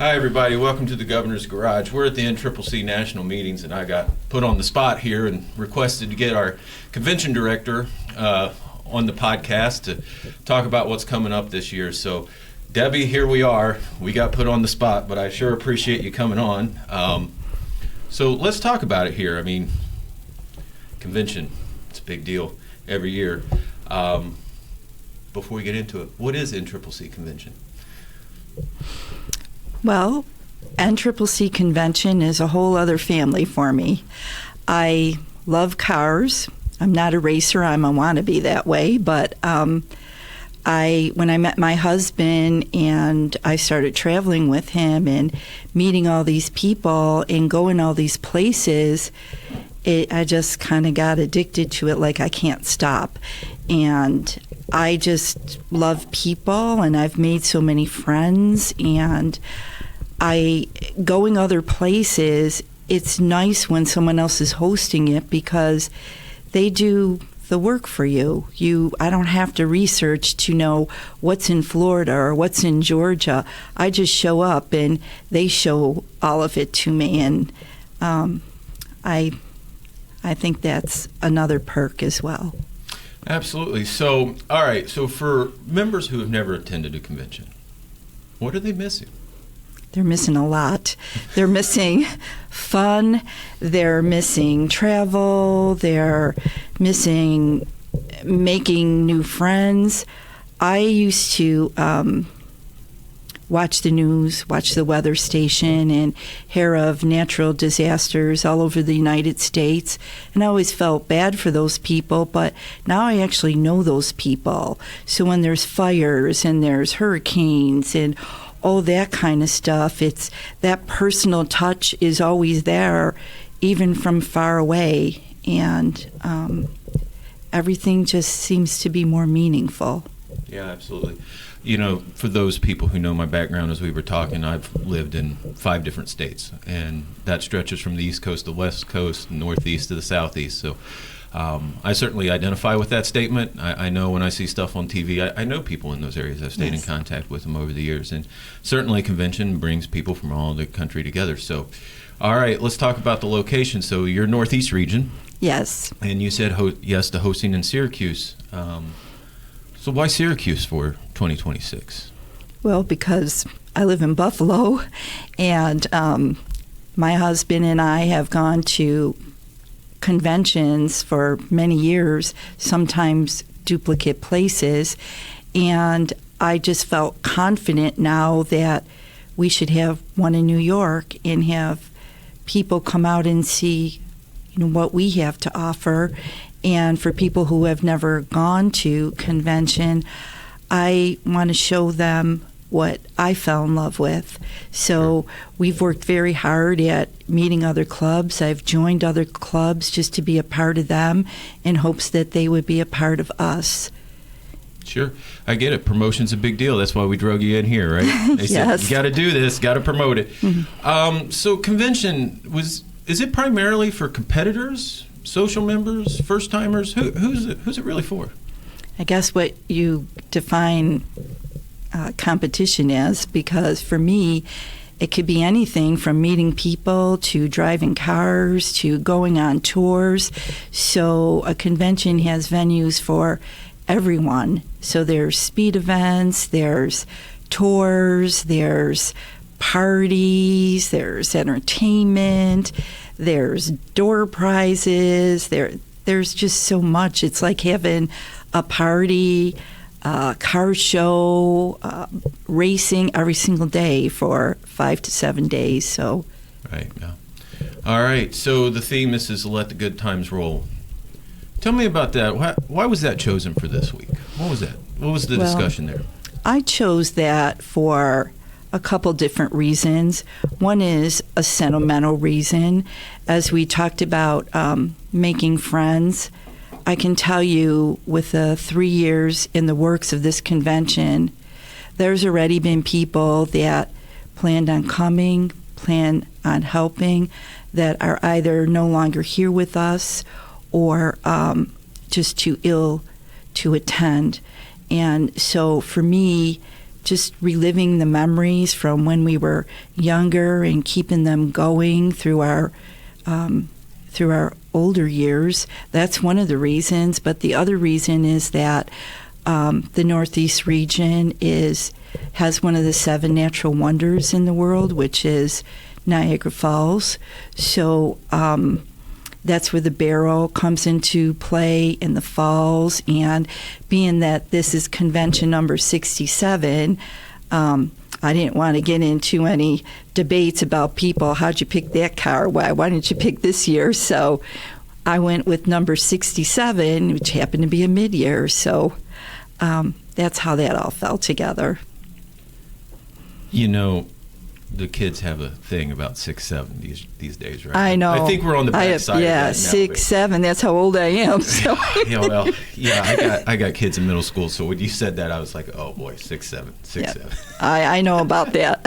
Hi, everybody. Welcome to the Governor's Garage. We're at the NCCC National Meetings, and I got put on the spot here and requested to get our convention director on the podcast to talk about what's coming up this year. So, Debbie, here we are. We got put on the spot, but I sure appreciate you coming on. So let's talk about it here. I mean, convention, it's a big deal every year. Before we get into it, what is NCCC Convention? Well, NCCC Convention is a whole other family for me. I love cars. I'm not a racer. I'm a wannabe that way. But when I met my husband and I started traveling with him and meeting all these people and going all these places, I just kind of got addicted to it like I can't stop. And I just love people, and I've made so many friends, and going other places, it's nice when someone else is hosting it because they do the work for you. I don't have to research to know what's in Florida or what's in Georgia. I just show up and they show all of it to me, and I think that's another perk as well. Absolutely. So, all right. So for members who have never attended a convention, what are they missing? They're missing a lot. They're missing fun. They're missing travel. They're missing making new friends. I used to watch the news, watch the weather station, and hear of natural disasters all over the United States. And I always felt bad for those people, but now I actually know those people. So when there's fires and there's hurricanes and all that kind of stuff, it's that personal touch is always there, even from far away. And everything just seems to be more meaningful. Yeah, absolutely. You know, for those people who know my background, as we were talking, I've lived in 5 different states, and that stretches from the East Coast to the West Coast, Northeast to the Southeast. So I certainly identify with that statement. I know when I see stuff on TV, I know people in those areas. I've stayed in contact with them over the years, and certainly a convention brings people from all the country together. So, all right, let's talk about the location. So you're Northeast region. Yes. And you said yes to hosting in Syracuse. So why Syracuse for 2026? Well, because I live in Buffalo, and my husband and I have gone to conventions for many years, sometimes duplicate places, and I just felt confident now that we should have one in New York and have people come out and see, what we have to offer. And for people who have never gone to convention, I want to show them what I fell in love with. So we've worked very hard at meeting other clubs. I've joined other clubs just to be a part of them in hopes that they would be a part of us. Sure. I get it. Promotion's a big deal. That's why we drug you in here, right? They Yes. said, you got to do this, got to promote it. Mm-hmm. So convention, is it primarily for competitors, social members, first-timers? Who's it really for? I guess what you define competition as, because for me, it could be anything from meeting people to driving cars to going on tours. So a convention has venues for everyone. So there's speed events, there's tours, there's parties, there's entertainment, there's door prizes, there's just so much. It's like having a party, car show, racing every single day for 5 to 7 days. So, right. Yeah. All right. So the theme is let the good times roll. Tell me about that. Why was that chosen for this week? What was that? What was the discussion there? I chose that for a couple different reasons. One is a sentimental reason. As we talked about making friends, I can tell you with the 3 years in the works of this convention, there's already been people that planned on coming, planned on helping, that are either no longer here with us or just too ill to attend. And so for me, just reliving the memories from when we were younger and keeping them going through our older years. That's one of the reasons. But the other reason is that the Northeast region has one of the 7 natural wonders in the world, which is Niagara Falls. So that's where the barrel comes into play in the falls. And being that this is convention number 67, I didn't want to get into any debates about people. How'd you pick that car? Why didn't you pick this year? So I went with number 67, which happened to be a mid-year. So that's how that all fell together. You know, the kids have a thing about 6'7" these days, right? I know. I think we're on the back side of that now. 6'7". That's how old I am. So. I got kids in middle school, so when you said that, I was like, oh boy, 6'7", 6'7". I know about that.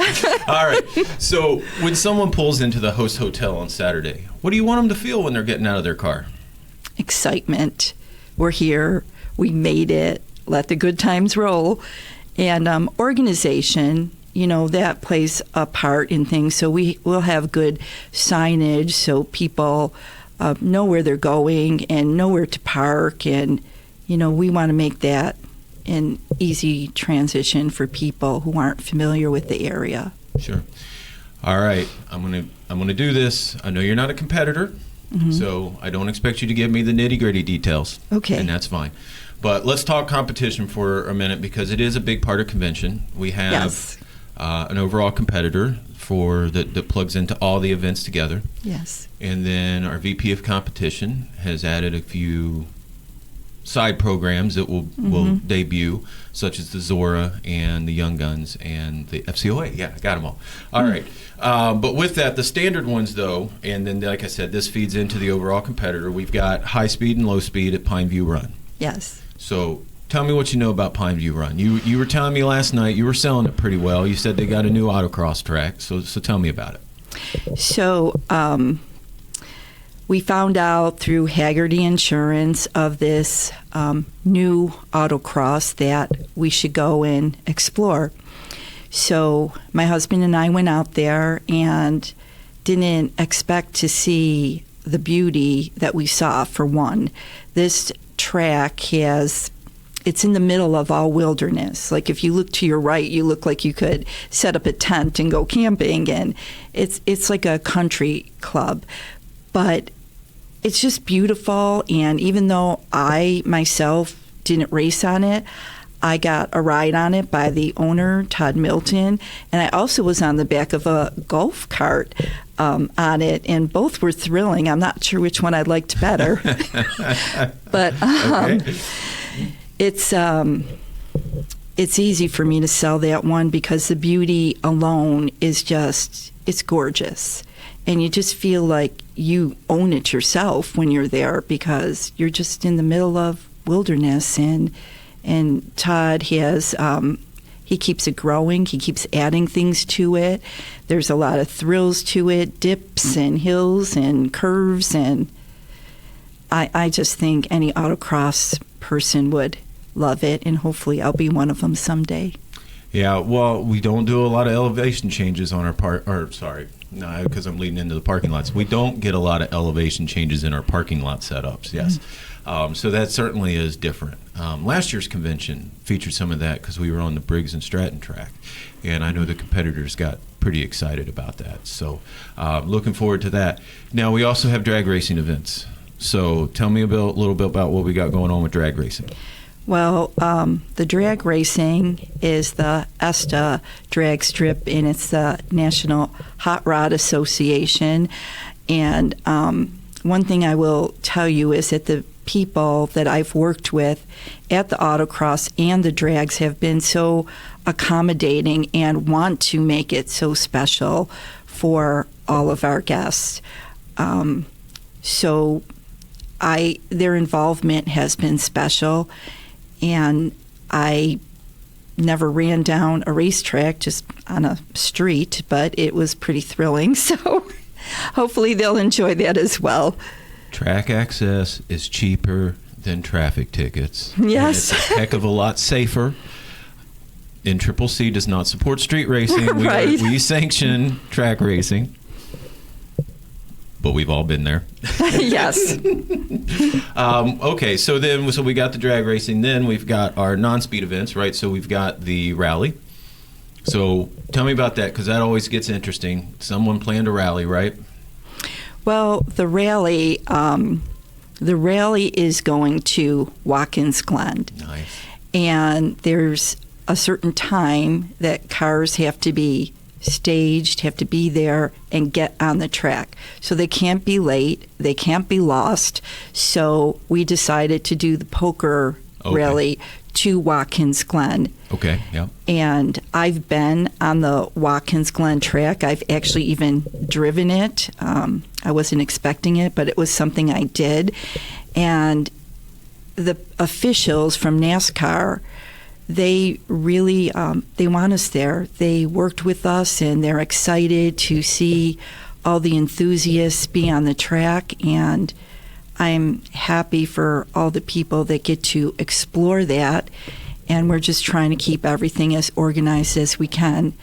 All right. So when someone pulls into the host hotel on Saturday, what do you want them to feel when they're getting out of their car? Excitement. We're here. We made it. Let the good times roll. And organization, that plays a part in things. So we'll have good signage so people know where they're going and know where to park. And, we want to make that an easy transition for people who aren't familiar with the area. Sure. All right. I'm gonna do this. I know you're not a competitor, so I don't expect you to give me the nitty-gritty details. Okay. And that's fine. But let's talk competition for a minute because it is a big part of convention. We have an overall competitor that plugs into all the events together. Yes. And then our VP of competition has added a few side programs that will debut, such as the Zora and the Young Guns and the FCOA. Yeah, I got them all. All right. But with that, the standard ones, though, and then, like I said, this feeds into the overall competitor. We've got high speed and low speed at Pineview Run. Yes. So tell me what you know about Pineview Run. You were telling me last night you were selling it pretty well. You said they got a new autocross track. So tell me about it. So we found out through Haggerty Insurance of this new autocross that we should go and explore. So my husband and I went out there and didn't expect to see the beauty that we saw. For one, this track it's in the middle of all wilderness. Like if you look to your right, you look like you could set up a tent and go camping, and it's like a country club. But it's just beautiful, and even though I myself didn't race on it, I got a ride on it by the owner, Todd Milton, and I also was on the back of a golf cart on it, and both were thrilling. I'm not sure which one I liked better. But it's easy for me to sell that one because the beauty alone is it's gorgeous. And you just feel like you own it yourself when you're there because you're just in the middle of wilderness. And Todd has, he keeps it growing. He keeps adding things to it. There's a lot of thrills to it, dips and hills and curves. And I just think any autocross person would love it. And hopefully I'll be one of them someday. Yeah, well, we don't do a lot of elevation changes on our because I'm leading into the parking lots. We don't get a lot of elevation changes in our parking lot setups, yes. So that certainly is different. Last year's convention featured some of that because we were on the Briggs and Stratton track, and I know the competitors got pretty excited about that. So looking forward to that. Now, we also have drag racing events. So tell me a little bit about what we got going on with drag racing. Well, the drag racing is the ESTA drag strip, and it's the National Hot Rod Association. And one thing I will tell you is that the people that I've worked with at the autocross and the drags have been so accommodating and want to make it so special for all of our guests. So their involvement has been special. And I never ran down a racetrack, just on a street, but it was pretty thrilling. So hopefully they'll enjoy that as well. Track access is cheaper than traffic tickets. Yes. And it's a heck of a lot safer. NCCC does not support street racing. Right. We sanction track racing. But we've all been there. Yes. Okay, so we got the drag racing. Then we've got our non-speed events, right? So we've got the rally. So tell me about that, because that always gets interesting. Someone planned a rally, right? Well, the rally is going to Watkins Glen. Nice. And there's a certain time that cars have to be staged, have to be there and get on the track. So they can't be late, they can't be lost. So we decided to do the poker rally to Watkins Glen. Okay, yeah. And I've been on the Watkins Glen track. I've actually even driven it. I wasn't expecting it, but it was something I did. And the officials from NASCAR, they really they want us there. They worked with us, and they're excited to see all the enthusiasts be on the track. And I'm happy for all the people that get to explore that. And we're just trying to keep everything as organized as we can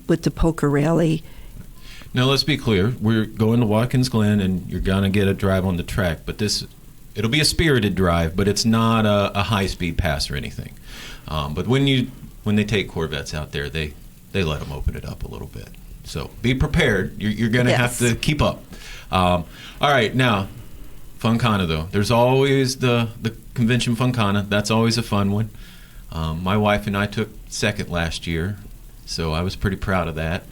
with the poker rally. Now, let's be clear. We're going to Watkins Glen, and you're going to get a drive on the track. But it'll be a spirited drive, but it's not a high-speed pass or anything. But when they take Corvettes out there, they let them open it up a little bit. So be prepared. You're going to have to keep up. All right, now, Funkhana, though. There's always the convention Funkhana. That's always a fun one. My wife and I took second last year, so I was pretty proud of that.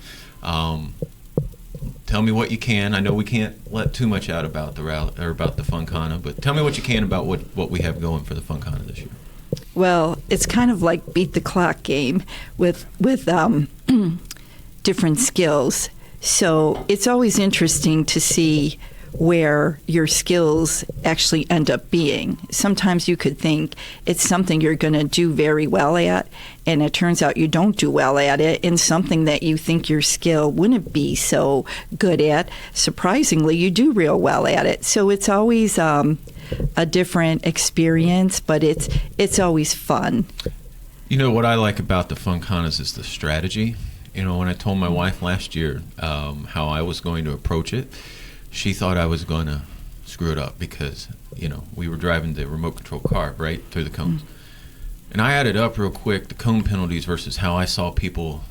Tell me what you can. I know we can't let too much out about the rally or about the Funkhana, but tell me what you can about what we have going for the Funkhana this year. Well, it's kind of like beat the clock game with different skills. So it's always interesting to see where your skills actually end up being. Sometimes you could think it's something you're going to do very well at, and it turns out you don't do well at it, and something that you think your skill wouldn't be so good at, surprisingly, you do real well at it. So it's always a different experience, but it's always fun. You know, what I like about the Funkhanas is the strategy. You know, when I told my wife last year how I was going to approach it, she thought I was going to screw it up because, you know, we were driving the remote control car right through the cones. And I added up real quick the cone penalties versus how I saw people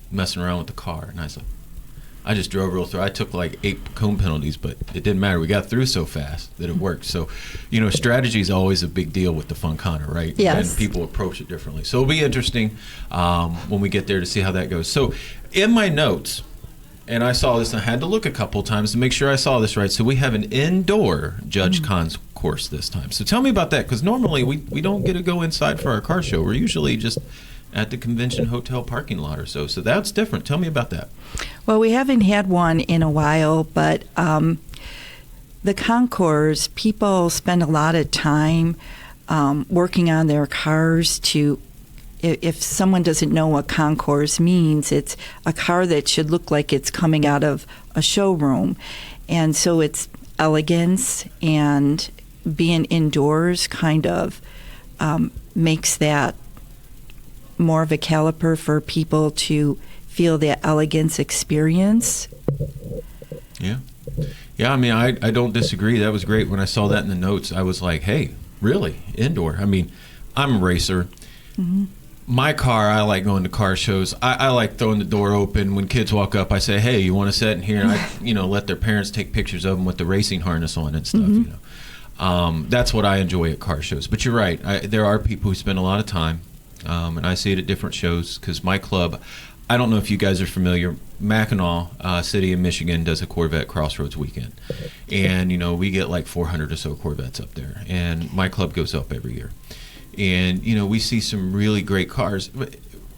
messing around with the car. And I just drove real through. I took like 8 cone penalties, but it didn't matter. We got through so fast that it worked. So, you know, strategy is always a big deal with the Funkhana, right? Yes. And people approach it differently. So it'll be interesting when we get there to see how that goes. So in my notes, and I saw this, and I had to look a couple times to make sure I saw this right. So we have an indoor judge concourse this time. So tell me about that, because normally we don't get to go inside for our car show. We're usually just at the convention hotel parking lot or so. So that's different. Tell me about that. Well, we haven't had one in a while, but the Concours, people spend a lot of time working on their cars to, if someone doesn't know what Concours means, it's a car that should look like it's coming out of a showroom. And so it's elegance, and being indoors kind of makes that more of a caliper for people to feel that elegance experience. Yeah. Yeah, I mean, I don't disagree. That was great. When I saw that in the notes, I was like, hey, really? Indoor? I mean, I'm a racer. Mm-hmm. My car, I like going to car shows. I like throwing the door open. When kids walk up, I say, hey, you want to sit in here? And I, let their parents take pictures of them with the racing harness on and stuff, That's what I enjoy at car shows. But you're right. There are people who spend a lot of time, and I see it at different shows, because my club, I don't know if you guys are familiar, Mackinac City in Michigan does a Corvette Crossroads weekend. And, we get like 400 or so Corvettes up there. And my club goes up every year. And, we see some really great cars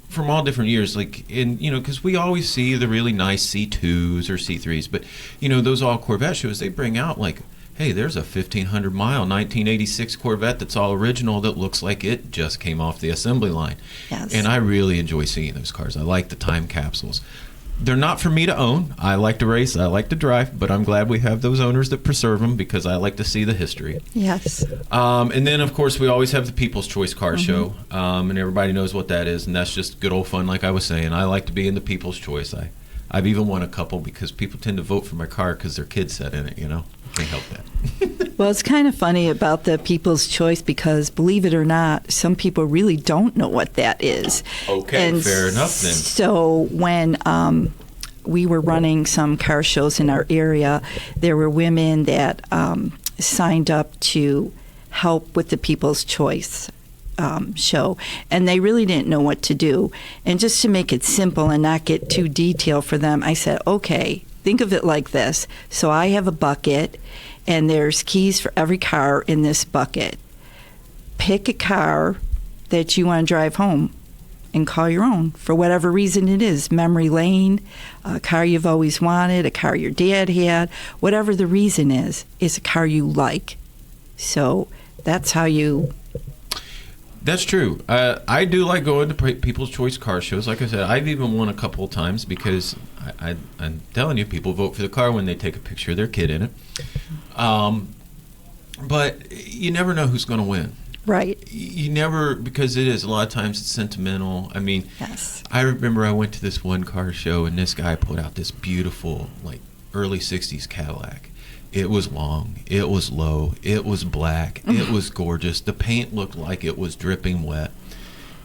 from all different years, because we always see the really nice C2s or C3s. But, those all Corvette shows, they bring out like, hey, there's a 1,500-mile 1986 Corvette that's all original that looks like it just came off the assembly line. Yes. And I really enjoy seeing those cars. I like the time capsules. They're not for me to own. I like to race. I like to drive, but I'm glad we have those owners that preserve them because I like to see the history. Yes. And then, of course, we always have the People's Choice Car Show, and everybody knows what that is, and that's just good old fun, like I was saying. I like to be in the People's Choice. I've even won a couple because people tend to vote for my car because their kids sat in it, you know. Can't help that. Well, it's kind of funny about the People's Choice because, believe it or not, some people really don't know what that is. Okay, and fair enough then. So when we were running some car shows in our area, there were women that signed up to help with the People's Choice show, and they really didn't know what to do. And just to make it simple and not get too detailed for them, I said, okay, think of it like this. So I have a bucket, and there's keys for every car in this bucket. Pick a car that you want to drive home and call your own for whatever reason it is. Memory lane, a car you've always wanted, a car your dad had, whatever the reason is a car you like. So that's how you... That's true. I do like going to People's Choice car shows. Like I said, I've even won a couple of times because I'm telling you, people vote for the car when they take a picture of their kid in it. But you never know who's going to win. Right. You never, because it is, a lot of times it's sentimental. I mean, yes. I remember I went to this one car show and this guy put out this beautiful, like, early 60s Cadillac. It was long, it was low, it was black, it was gorgeous. The paint looked like it was dripping wet.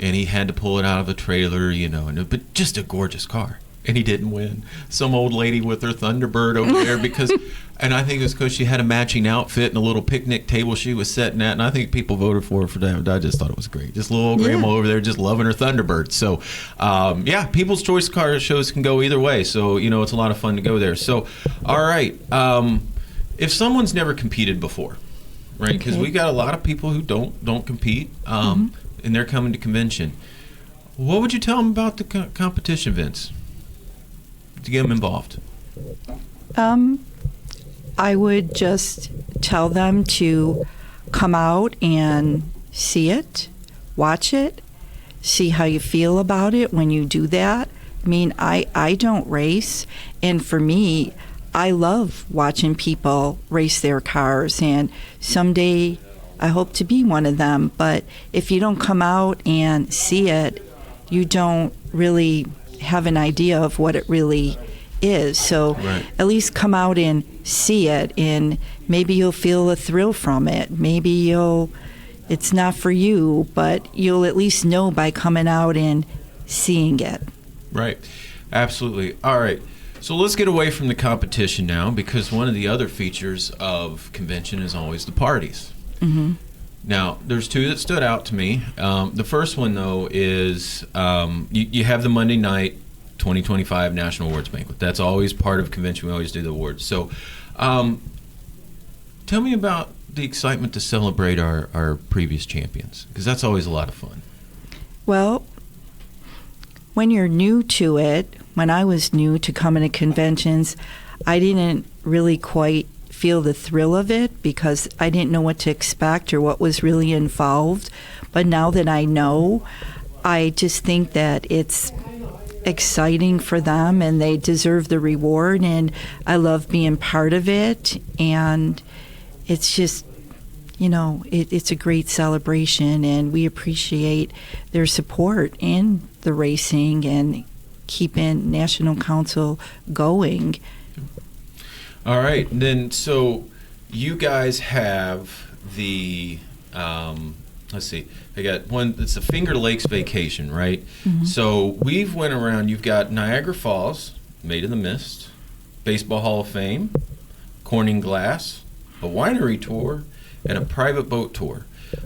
And he had to pull it out of a trailer, you know, but just a gorgeous car. And he didn't win. Some old lady with her Thunderbird over there because, and I think it was because she had a matching outfit and a little picnic table she was sitting at, and I think people voted for her for that. I just thought it was great. Just a little old grandma over there just loving her Thunderbird. So, yeah, People's Choice car shows can go either way. So, you know, it's a lot of fun to go there. So, all right. If someone's never competed before, right, because we got a lot of people who don't compete, and they're coming to convention, what would you tell them about the competition, Vince, to get them involved? I would just tell them to come out and see it, watch it, see how you feel about it when you do that. I mean, I don't race, and for me, I love watching people race their cars, and someday I hope to be one of them. But if you don't come out and see it, you don't really have an idea of what it really is. So at least come out and see it, and maybe you'll feel a thrill from it. Maybe it's not for you, but you'll at least know by coming out and seeing it. Right. Absolutely. All right. So let's get away from the competition now, because one of the other features of convention is always the parties. Mm-hmm. Now, there's two that stood out to me. The first one, though, is you have the Monday night 2025 National Awards Banquet. That's always part of convention. We always do the awards. So tell me about the excitement to celebrate our previous champions, because that's always a lot of fun. Well, when you're new to it, when I was new to coming to conventions, I didn't really quite feel the thrill of it because I didn't know what to expect or what was really involved. But now that I know, I just think that it's exciting for them and they deserve the reward, and I love being part of it, and it's just, you know, it's a great celebration, and we appreciate their support in the racing and keeping National Council going. All right, then, so you guys have the, let's see, I got one, it's a Finger Lakes Vacation, right? Mm-hmm. So we've went around, you've got Niagara Falls, Maid in the Mist, Baseball Hall of Fame, Corning Glass, a winery tour, and a private boat tour.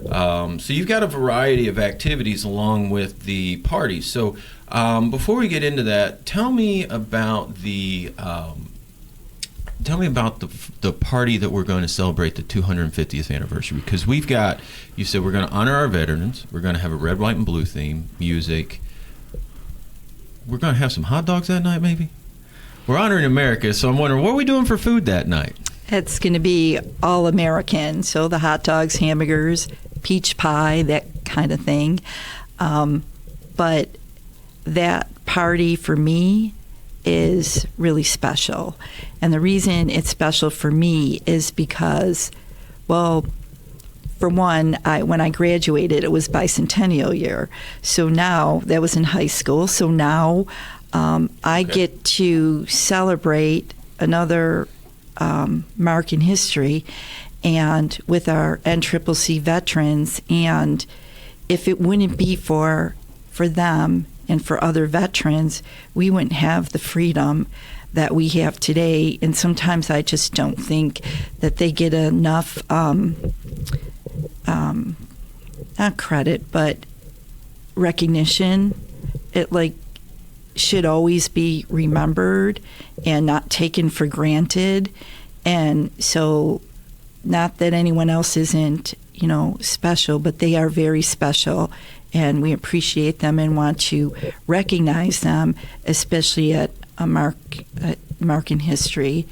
So you've got a variety of activities along with the parties. So before we get into that, tell me about the party that we're going to celebrate the 250th anniversary, because we've got, you said we're going to honor our veterans, we're going to have a red, white, and blue theme, music. We're going to have some hot dogs that night, maybe? We're honoring America, so I'm wondering, what are we doing for food that night? It's going to be all American, so the hot dogs, hamburgers, peach pie, that kind of thing. But that party for me is really special. And the reason it's special for me is because, well, for one, when I graduated, it was bicentennial year. So now, that was in high school. So now I get to celebrate another mark in history and with our NCCC veterans. And if it wouldn't be for them and for other veterans, we wouldn't have the freedom that we have today. And sometimes I just don't think that they get enough, not credit, but recognition. It should always be remembered and not taken for granted. And so, not that anyone else isn't, special, but they are very special, and we appreciate them and want to recognize them, especially at a mark in history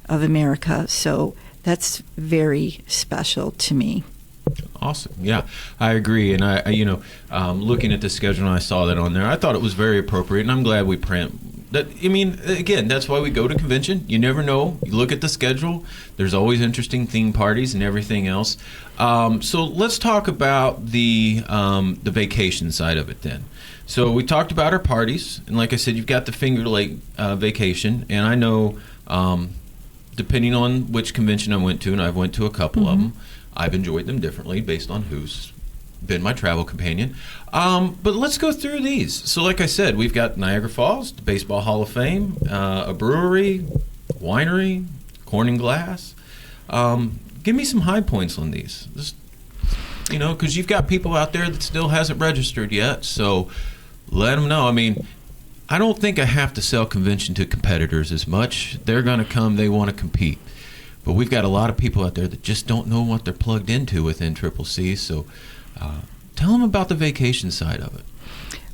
of America. So that's very special to me. Awesome. Yeah, I agree. And I looking at the schedule, and I saw that on there. I thought it was very appropriate, and I'm glad we print that. I mean, again, that's why we go to convention. You never know. You look at the schedule. There's always interesting theme parties and everything else. So let's talk about the vacation side of it then. So we talked about our parties, and like I said, you've got the Finger Lake vacation, and I know depending on which convention I went to, and I've went to a couple of them, I've enjoyed them differently based on who's been my travel companion. But let's go through these. So like I said, we've got Niagara Falls, the Baseball Hall of Fame, a brewery, winery, corn and glass. Give me some high points on these. Just, because you've got people out there that still hasn't registered yet. So let them know. I mean, I don't think I have to sell convention to competitors as much. They're going to come. They want to compete. But we've got a lot of people out there that just don't know what they're plugged into with NCCC. So tell them about the vacation side of it.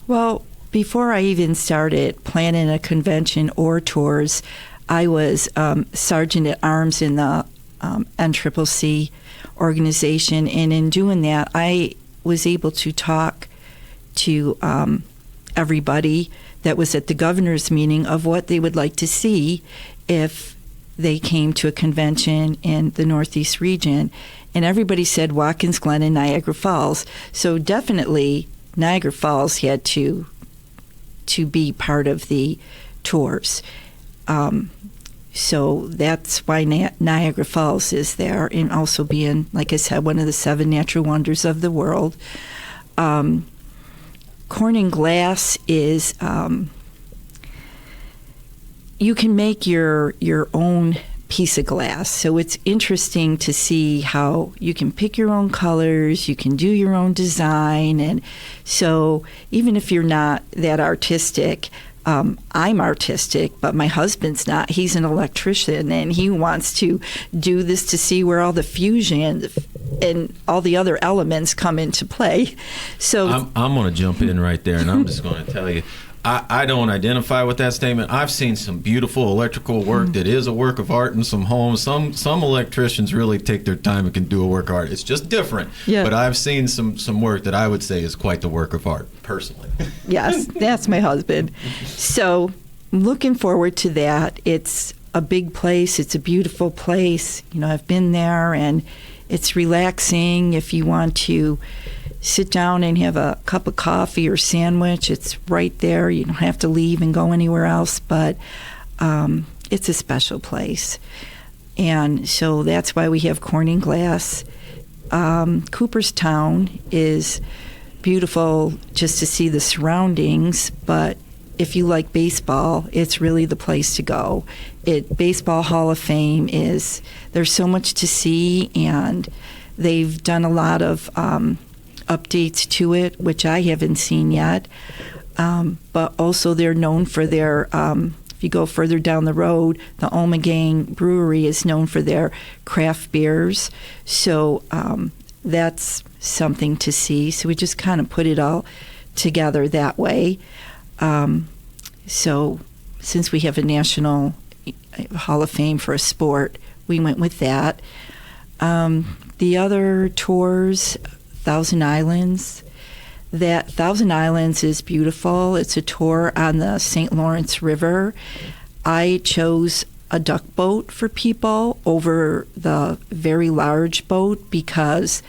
Well, before I even started planning a convention or tours, I was Sergeant at Arms in the NCCC organization. And in doing that, I was able to talk to everybody that was at the governor's meeting of what they would like to see if they came to a convention in the Northeast region, and everybody said Watkins Glen and Niagara Falls. So definitely Niagara Falls had to be part of the tours. So that's why Niagara Falls is there, and also being, like I said, one of the 7 natural wonders of the world. Corn and glass is you can make your own piece of glass. So it's interesting to see how you can pick your own colors, you can do your own design. And so even if you're not that artistic, I'm artistic, but my husband's not. He's an electrician, and he wants to do this to see where all the fusion and all the other elements come into play. So I'm going to jump in right there, and I'm just going to tell you, I don't identify with that statement. I've seen some beautiful electrical work that is a work of art in some homes. Some electricians really take their time and can do a work of art. It's just different. Yeah. But I've seen some work that I would say is quite the work of art, personally. Yes, that's my husband. So I'm looking forward to that. It's a big place. It's a beautiful place. I've been there, and it's relaxing. If you want to sit down and have a cup of coffee or sandwich, it's right there. You don't have to leave and go anywhere else, but it's a special place. And so that's why we have corn and glass. Cooperstown is beautiful just to see the surroundings, but if you like baseball, it's really the place to go. Baseball Hall of Fame there's so much to see, and they've done a lot of updates to it, which I haven't seen yet. But also they're known for their, if you go further down the road, the Ommegang Brewery is known for their craft beers. So that's something to see. So we just kind of put it all together that way. So since we have a National Hall of Fame for a sport, we went with that. The other tours, Thousand Islands, that Thousand Islands is beautiful. It's a tour on the St. Lawrence River. I chose a duck boat for people over the very large boat because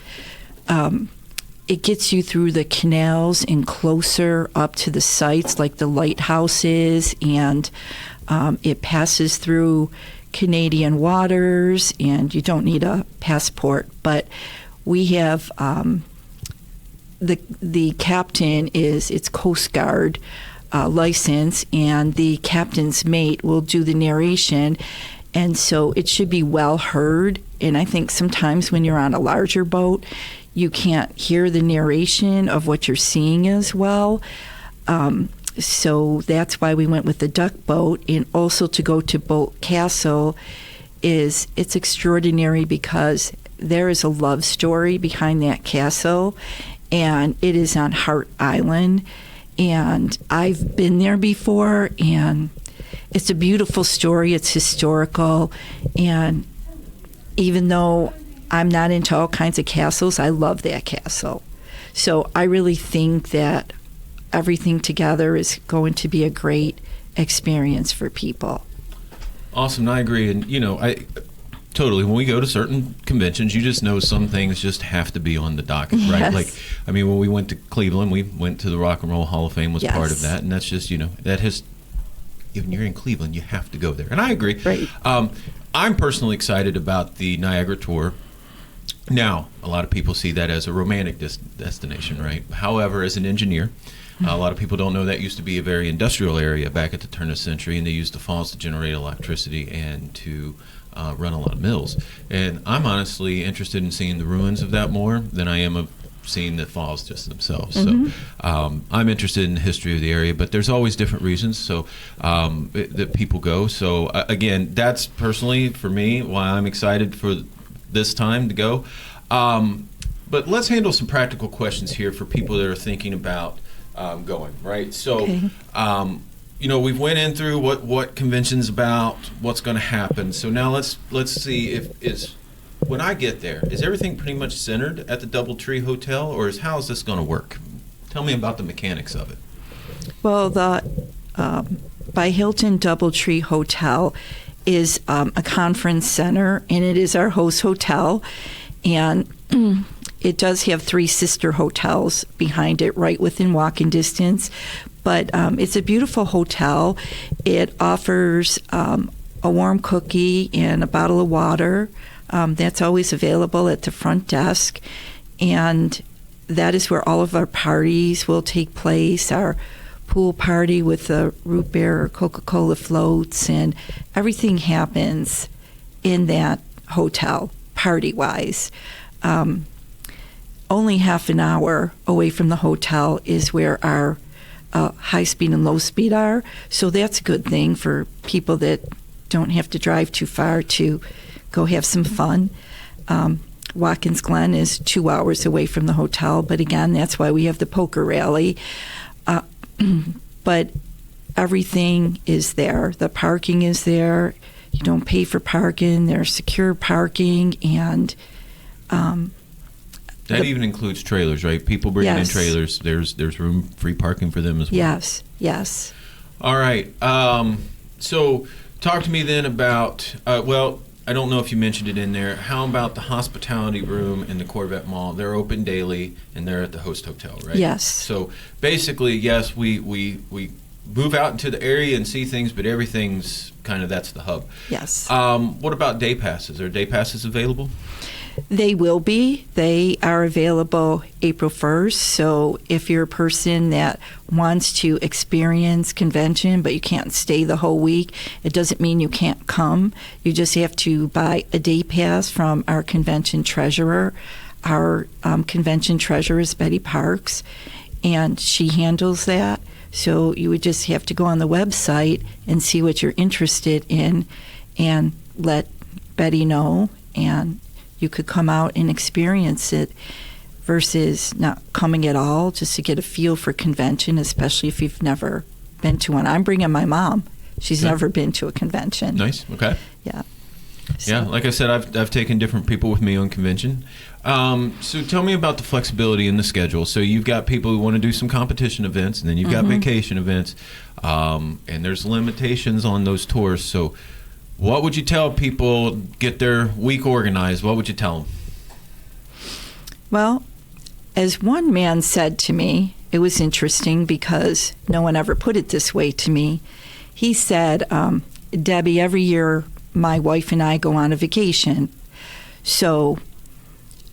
it gets you through the canals and closer up to the sites like the lighthouses, and it passes through Canadian waters, and you don't need a passport. But we have the captain it's Coast Guard license, and the captain's mate will do the narration, and so it should be well heard. And I think sometimes when you're on a larger boat, you can't hear the narration of what you're seeing as well. So that's why we went with the duck boat. And also to go to Boat Castle it's extraordinary because there is a love story behind that castle, and it is on Hart Island. And I've been there before, and it's a beautiful story. It's historical, and even though I'm not into all kinds of castles, I love that castle. So I really think that everything together is going to be a great experience for people. Awesome. I agree. And, I totally, when we go to certain conventions, you just know some things just have to be on the docket, right? Yes. Like, when we went to Cleveland, we went to the Rock and Roll Hall of Fame was part of that. And that's just, that has, even you're in Cleveland, you have to go there. And I agree. Right. I'm personally excited about the Niagara tour. Now, a lot of people see that as a romantic destination, right? However, as an engineer, a lot of people don't know that used to be a very industrial area back at the turn of the century, and they used the falls to generate electricity and to run a lot of mills. And I'm honestly interested in seeing the ruins of that more than I am of seeing the falls just themselves. Mm-hmm. So I'm interested in the history of the area, but there's always different reasons that people go. So again, that's personally for me why I'm excited for this time to go. But let's handle some practical questions here for people that are thinking about going, right? So, Okay. We've went in through what convention's about, what's going to happen. So now let's see when I get there, is everything pretty much centered at the DoubleTree Hotel, or how is this going to work? Tell me about the mechanics of it. Well, the by Hilton DoubleTree Hotel is a conference center, and it is our host hotel, and it does have 3 sister hotels behind it, right within walking distance. But it's a beautiful hotel. It offers a warm cookie and a bottle of water. That's always available at the front desk. And that is where all of our parties will take place. Our pool party with the root beer or Coca-Cola floats, and everything happens in that hotel, party-wise. Only half an hour away from the hotel is where our high speed and low speed are. So that's a good thing for people that don't have to drive too far to go have some fun. Watkins Glen is 2 hours away from the hotel, but again, that's why we have the poker rally. But everything is there. The parking is there. You don't pay for parking. There's secure parking, and that even includes trailers, right? People bringing Yes. in trailers. There's room, free parking for them as well. Yes. All right. So talk to me then about, I don't know if you mentioned it in there. How about the hospitality room in the Corvette Mall? They're open daily, and they're at the host hotel, right? Yes. So basically, yes, we move out into the area and see things, but everything's kind of, that's the hub. Yes. What about day passes? Are day passes available? They will be. They are available April 1st. So if you're a person that wants to experience convention, but you can't stay the whole week, it doesn't mean you can't come. You just have to buy a day pass from our convention treasurer. Our convention treasurer is Betty Parks, and she handles that. So you would just have to go on the website and see what you're interested in and let Betty know, and you could come out and experience it versus not coming at all, just to get a feel for convention, especially if you've never been to one. I'm bringing my mom. She's never been to a convention. Nice. Okay. Yeah. So, Yeah, like I said, I've taken different people with me on convention. So tell me about the flexibility in the schedule. So you've got people who want to do some competition events, and then you've got vacation events, and there's limitations on those tours. So what would you tell people get their week organized? What would you tell them? Well, as one man said to me, it was interesting because no one ever put it this way to me. He said, Debbie, every year my wife and I go on a vacation. So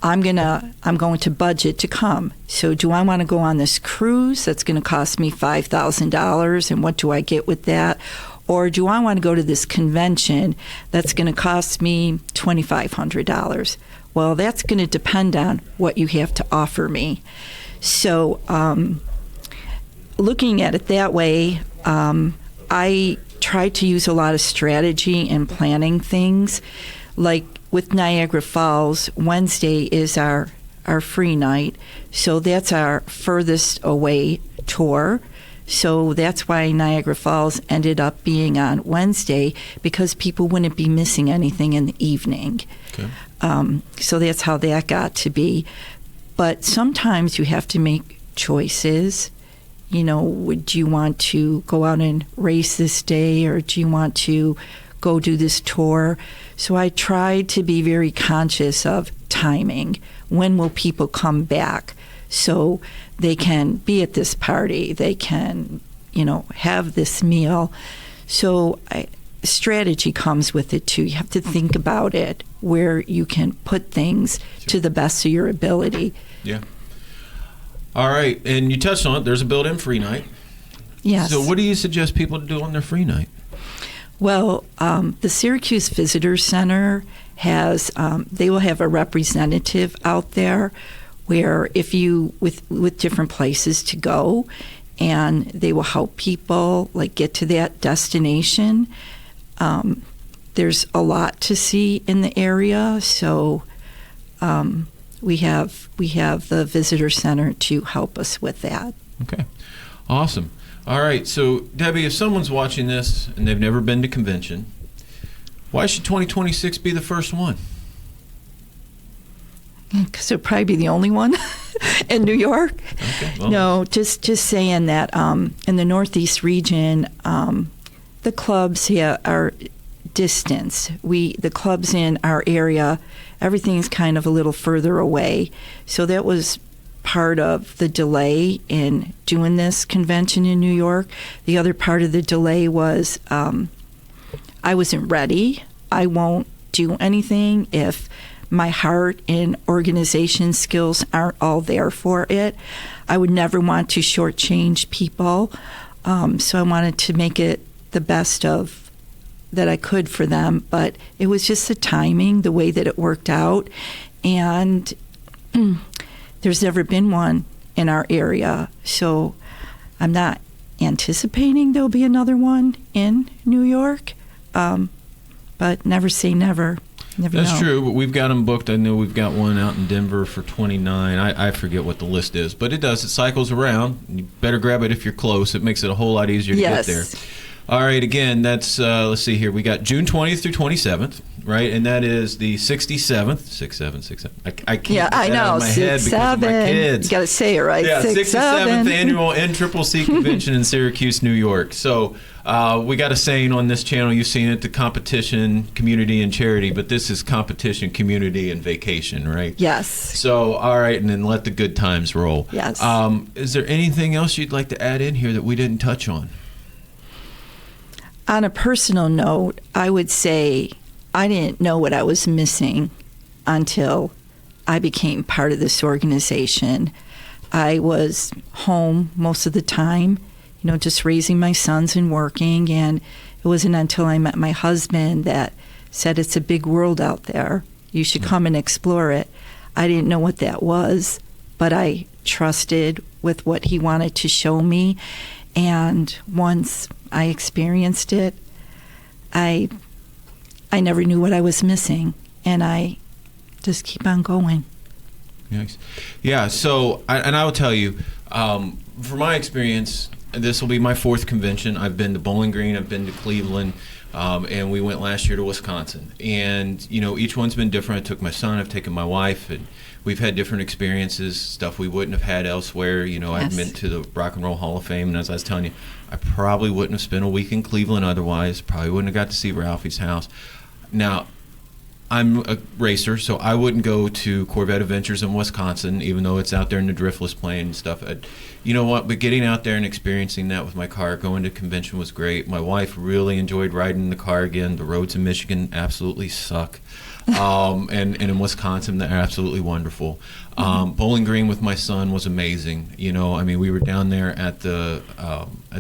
I'm going to budget to come. So do I want to go on this cruise that's going to cost me $5,000, and what do I get with that? Or do I want to go to this convention that's going to cost me $2,500? Well, that's going to depend on what you have to offer me. So looking at it that way, I try to use a lot of strategy in planning things. Like with Niagara Falls, Wednesday is our free night. So that's our furthest away tour. So that's why Niagara Falls ended up being on Wednesday, because people wouldn't be missing anything in the evening. Okay. So that's how that got to be. But sometimes you have to make choices. You know, would you want to go out and race this day, or do you want to go do this tour? So I tried to be very conscious of timing. When will people come back so they can be at this party? They can, have this meal. So strategy comes with it too. You have to think about it, where you can put things to the best of your ability. Yeah. All right, and you touched on it. There's a built-in free night. Yes. So what do you suggest people to do on their free night? Well, the Syracuse Visitor Center has, they will have a representative out there where if you, with different places to go, and they will help people get to that destination. There's a lot to see in the area, so we have the visitor center to help us with that. Okay, awesome. All right, so Debbie, if someone's watching this and they've never been to convention, why should 2026 be the first one? Because it'll probably be the only one in New York. Okay, well, No, just saying that in the Northeast region, the clubs here are distance. The clubs in our area, everything's kind of a little further away. So that was part of the delay in doing this convention in New York. The other part of the delay was I wasn't ready. I won't do anything if my heart and organization skills aren't all there for it. I would never want to shortchange people. So I wanted to make it the best of that I could for them, but it was just the timing, the way that it worked out, and there's never been one in our area, so I'm not anticipating there'll be another one in New York, but never say never. Never That's know. true, but we've got them booked. I know we've got one out in Denver for 29. I forget what the list is, but it does. It cycles around. You better grab it if you're close. It makes it a whole lot easier to get there. All right, again, that's, let's see here. We got June 20th through 27th, right? And that is the 67th. 67. I can't Yeah, get I that out know. of my head because of my kids. You got to say it right. Yeah, 67th Annual NCCC Convention in Syracuse, New York. So we got a saying on this channel. You've seen it, the competition, community, and charity. But this is competition, community, and vacation, right? Yes. So, all right, and then let the good times roll. Yes. Is there anything else you'd like to add in here that we didn't touch on? On a personal note, I would say I didn't know what I was missing until I became part of this organization. I was home most of the time, just raising my sons and working, and it wasn't until I met my husband that said, it's a big world out there. You should come and explore it. I didn't know what that was, but I trusted with what he wanted to show me, and once I experienced it, I never knew what I was missing, and I just keep on going. Nice. Yeah, so, I will tell you, from my experience, this will be my fourth convention. I've been to Bowling Green, I've been to Cleveland, And we went last year to Wisconsin. And, you know, each one's been different. I took my son, I've taken my wife, and we've had different experiences, stuff we wouldn't have had elsewhere. You know, I've been to the Rock and Roll Hall of Fame, and as I was telling you, I probably wouldn't have spent a week in Cleveland otherwise, probably wouldn't have got to see Ralphie's house. Now, I'm a racer, so I wouldn't go to Corvette Adventures in Wisconsin, even though it's out there in the driftless plain and stuff. You know what? But getting out there and experiencing that with my car, going to convention was great. My wife really enjoyed riding in the car again. The roads in Michigan absolutely suck. And in Wisconsin, they're absolutely wonderful. Bowling Green with my son was amazing. You know, I mean, we were down there at the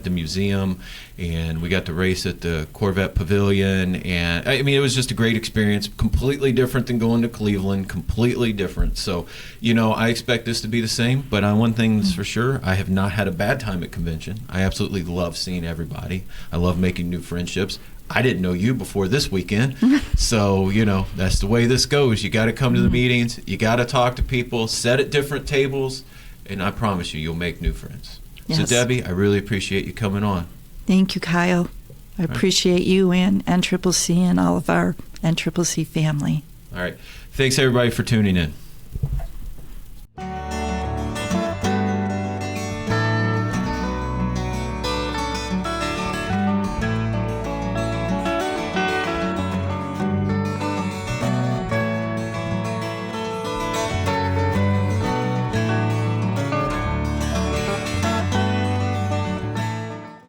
museum, and we got to race at the Corvette Pavilion, and I mean, it was just a great experience. Completely different than going to Cleveland. Completely different. So, you know, I expect this to be the same. But one thing that's for sure, I have not had a bad time at convention. I absolutely love seeing everybody. I love making new friendships. I didn't know you before this weekend. So, you know, that's the way this goes. You got to come to the meetings. You got to talk to people, sit at different tables, and I promise you, you'll make new friends. Yes. So, Debbie, I really appreciate you coming on. Thank you, Kyle. I appreciate you and NCCC and all of our NCCC family. All right. Thanks, everybody, for tuning in.